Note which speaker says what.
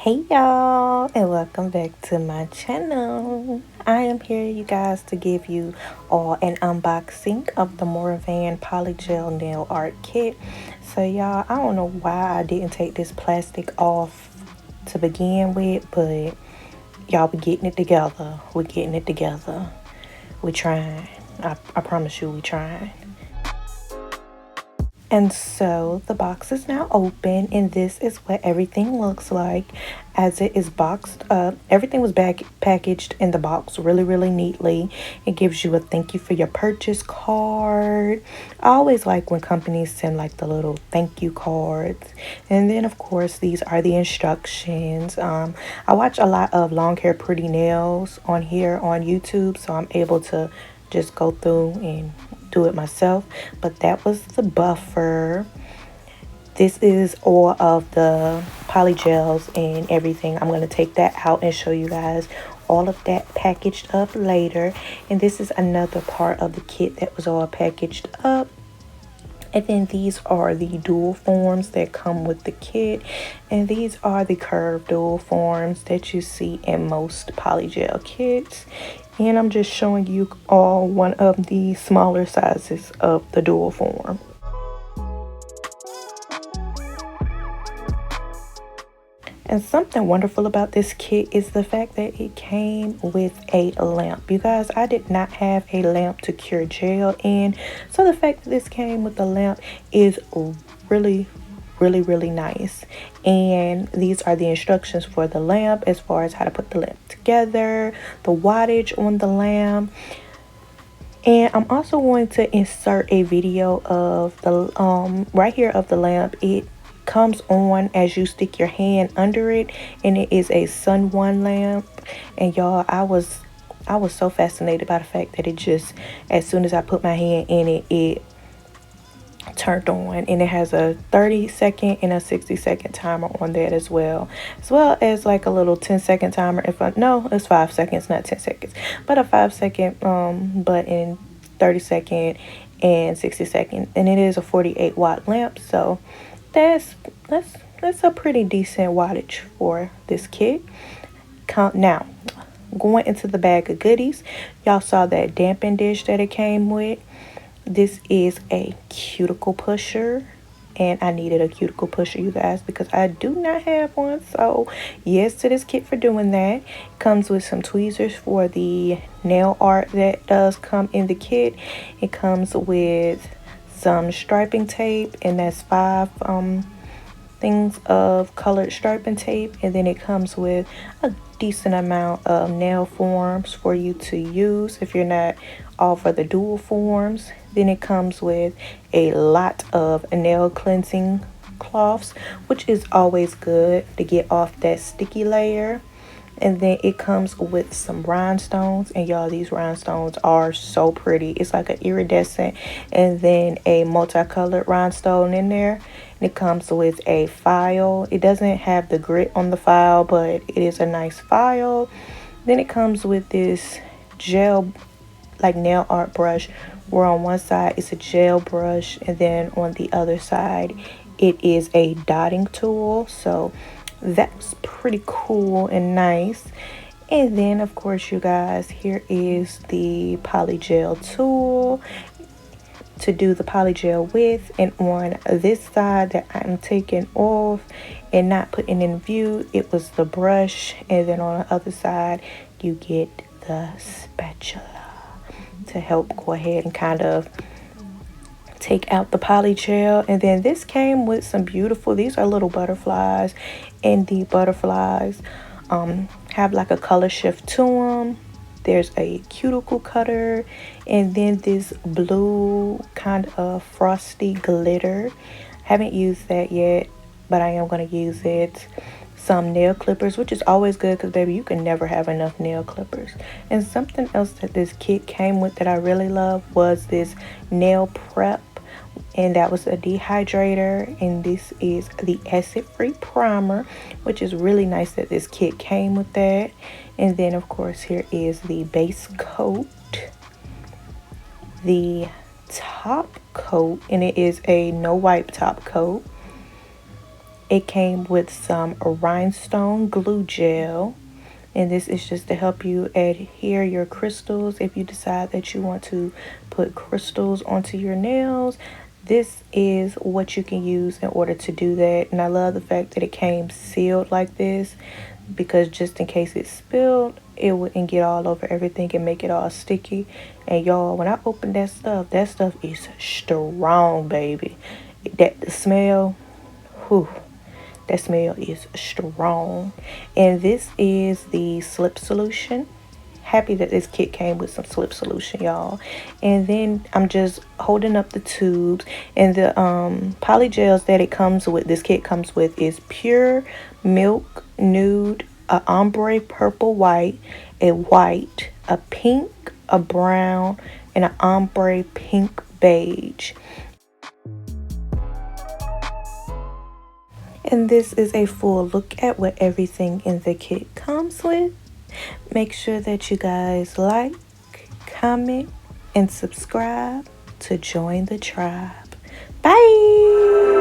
Speaker 1: Hey y'all, and welcome back to my channel. I am here, you guys, to give you all an unboxing of the Morovan Polygel nail art kit. So y'all, I don't know why I didn't take this plastic off to begin with, but y'all, we getting it together. We're getting it together. We trying. I promise you, we trying. And so the box is now open, and this is what everything looks like as it is boxed up. Everything was packaged in the box really neatly. It gives you a thank you for your purchase card. I always like when companies send like the little thank you cards. And then of course these are the instructions. I watch a lot of long hair pretty nails on here on YouTube, so I'm able to just go through and do it myself. But that was the buffer. This is all of the polygels and everything. I'm going to take that out and show you guys all of that packaged up later. And this is another part of the kit that was all packaged up. And then these are the dual forms that come with the kit. And these are the curved dual forms that you see in most polygel kits. And I'm just showing you all one of the smaller sizes of the dual form. And something wonderful about this kit is the fact that it came with a lamp. You guys, I did not have a lamp to cure gel in. So the fact that this came with a lamp is really nice. And these are the instructions for the lamp as far as how to put the lamp together, the wattage on the lamp. And I'm also going to insert a video of the right here of the lamp. It comes on as you stick your hand under it, and it is a Sun One lamp. And y'all, I was so fascinated by the fact that it just, as soon as I put my hand in it, it turned on. And it has a 30-second and a 60-second timer on that as well as like a little 10-second timer. No, it's 5 seconds, not 10 seconds, but a 5-second button, 30-second and 60-second. And it is a 48-watt lamp, so that's a pretty decent wattage for this kit. Now, going into the bag of goodies, y'all saw that damping dish that it came with. This is a cuticle pusher, and I needed a cuticle pusher, you guys, because I do not have one. So yes to this kit for doing that. It comes with some tweezers for the nail art that does come in the kit. It comes with some striping tape, and that's 5 things of colored striping tape. And then it comes with a decent amount of nail forms for you to use if you're not all for the dual forms. Then it comes with a lot of nail cleansing cloths, which is always good to get off that sticky layer. And then it comes with some rhinestones, and y'all, these rhinestones are so pretty. It's like an iridescent and then a multicolored rhinestone in there. And it comes with a file. It doesn't have the grit on the file, but it is a nice file. Then it comes with this gel, like nail art brush, where on one side it's a gel brush, and then on the other side it is a dotting tool. So that's pretty cool and nice. And then of course, you guys, here is the polygel tool to do the polygel with. And on this side that I'm taking off and not putting in view, it was the brush. And then on the other side you get the spatula to help go ahead and kind of take out the polygel. And then this came with some beautiful, these are little butterflies, and the butterflies have like a color shift to them. There's a cuticle cutter, and then this blue kind of frosty glitter. Haven't used that yet, but I am going to use it. Some nail clippers, which is always good because baby, you can never have enough nail clippers. And something else that this kit came with that I really love was this nail prep, and that was a dehydrator. And this is the acid-free primer, which is really nice that this kit came with that. And then of course, here is the base coat, the top coat, and it is a no wipe top coat. It came with some rhinestone glue gel, and this is just to help you adhere your crystals if you decide that you want to put crystals onto your nails. This is what you can use in order to do that. And I love the fact that it came sealed like this, because just in case it spilled, it wouldn't get all over everything and make it all sticky. And y'all, when I opened that stuff is strong, baby. The smell, whew, that smell is strong. And this is the slip solution. Happy that this kit came with some slip solution, y'all. And then I'm just holding up the tubes, and the polygels that it comes with, this kit comes with, is pure milk nude, a ombre purple white, a white, a pink, a brown, and an ombre pink beige. And this is a full look at what everything in the kit comes with. Make sure that you guys like, comment, and subscribe to join the tribe. Bye!